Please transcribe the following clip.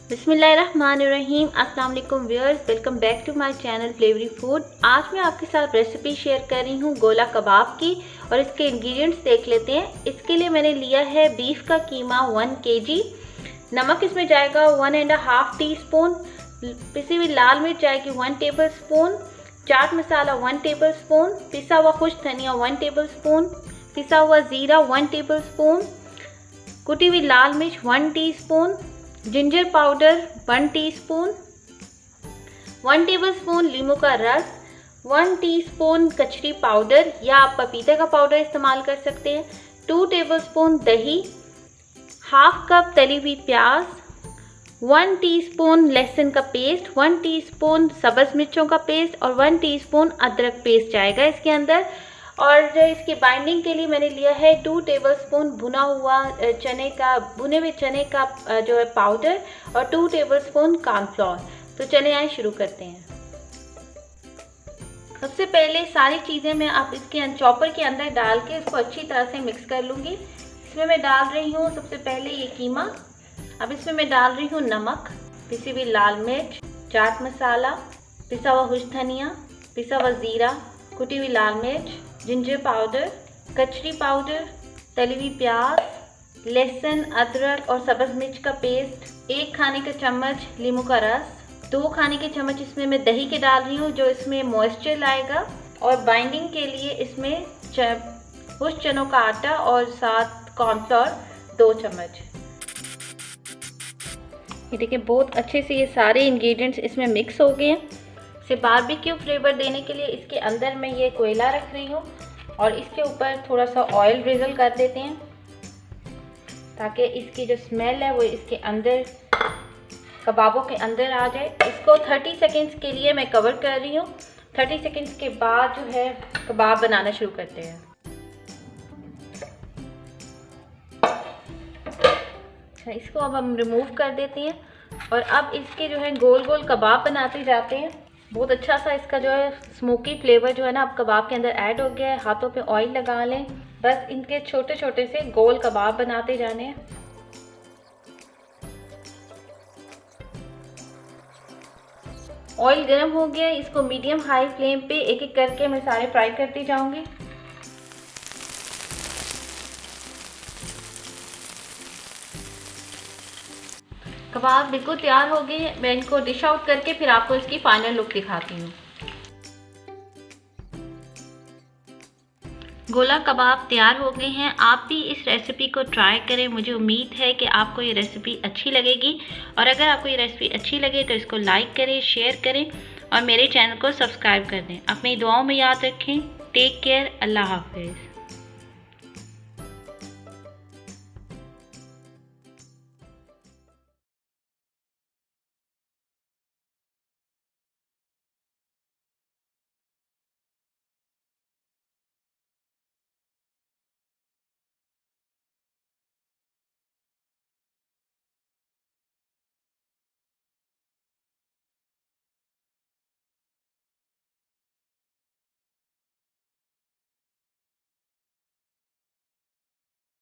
बिस्मिल्लाहिर्रहमानिर्रहीम। अस्सलाम वालेकुम viewers, welcome back to my channel flavory food. आज मैं आपके साथ रेसिपी शेयर कर रही हूँ गोला कबाब की और इसके इंग्रेडिएंट्स देख लेते हैं। इसके लिए मैंने लिया है बीफ का कीमा 1 kg। नमक इसमें जाएगा 1.5 टीस्पून, पिसी हुई लाल मिर्च जाएगी 1 टेबलस्पून, चाट मसाला 1 टेबलस्पून, पिसा हुआ खुश्क धनिया 1 टेबलस्पून, पिसा हुआ ज़ीरा 1 टेबलस्पून, कुटी हुई लाल मिर्च 1 teaspoon, ginger powder 1 teaspoon, 1 tablespoon लींबू का रस, 1 टीस्पून कचरी पाउडर या आप पपीते का पाउडर इस्तेमाल कर सकते हैं, 2 टेबलस्पून दही, हाफ कप तली हुई प्याज, 1 टीस्पून लहसुन का पेस्ट, 1 टीस्पून सब्ज़ मिर्चों का पेस्ट और 1 टीस्पून अदरक पेस्ट जाएगा इसके अंदर। और इसकी बाइंडिंग के लिए मैंने लिया है 2 टेबलस्पून भुने हुए चने का जो है पाउडर और 2 टेबलस्पून कॉर्नफ्लोर। तो चले आए शुरू करते हैं। सबसे पहले सारी चीज़ें मैं आप इसके चॉपर के अंदर डाल के इसको अच्छी तरह से मिक्स कर लूँगी। इसमें मैं डाल रही हूँ सबसे पहले ये कीमा। अब इसमें मैं डाल रही हूँ नमक, पिसी हुई लाल मिर्च, चाट मसाला, पिसा हुआ खुश्क धनिया, पिसा हुआ ज़ीरा, कुटी हुई लाल मिर्च, जिंजर पाउडर, कचरी पाउडर, तली हुई प्याज, लहसुन, अदरक और सब्ज़ मिर्च का पेस्ट, 1 खाने का चम्मच लींबू का रस, 2 खाने के चम्मच इसमें मैं दही के डाल रही हूँ जो इसमें मॉइस्चर लाएगा, और बाइंडिंग के लिए इसमें खुश्क चनों का आटा और साथ कॉर्नफ्लोर 2 चम्मच। ये देखिए बहुत अच्छे से ये सारे इंग्रेडिएंट्स इसमें मिक्स हो गए हैं। इसे बारबेक्यू फ्लेवर देने के लिए इसके अंदर मैं ये कोयला रख रही हूँ और इसके ऊपर थोड़ा सा ऑयल ड्रिजल कर देते हैं ताकि इसकी जो स्मेल है वो इसके अंदर कबाबों के अंदर आ जाए। इसको 30 सेकंड्स के लिए मैं कवर कर रही हूँ। 30 सेकंड्स के बाद जो है कबाब बनाना शुरू करते हैं। इसको अब हम रिमूव कर देते हैं और अब इसके जो है गोल गोल कबाब बनाते जाते हैं। बहुत अच्छा सा इसका जो है स्मोकी फ्लेवर जो है ना अब कबाब के अंदर ऐड हो गया है। हाथों पे ऑयल लगा लें, बस इनके छोटे छोटे से गोल कबाब बनाते जाने हैं। ऑयल गर्म हो गया, इसको मीडियम हाई फ्लेम पे एक एक करके मैं सारे फ्राई करती जाऊंगी। कबाब बिल्कुल तैयार हो गए हैं। मैं इनको डिश आउट करके फिर आपको इसकी फाइनल लुक दिखाती हूँ। गोला कबाब तैयार हो गए हैं। आप भी इस रेसिपी को ट्राई करें। मुझे उम्मीद है कि आपको ये रेसिपी अच्छी लगेगी और अगर आपको ये रेसिपी अच्छी लगे तो इसको लाइक करें, शेयर करें और मेरे चैनल को सब्सक्राइब कर दें। अपनी दुआओं में याद रखें। Take care. अल्लाह हाफिज़।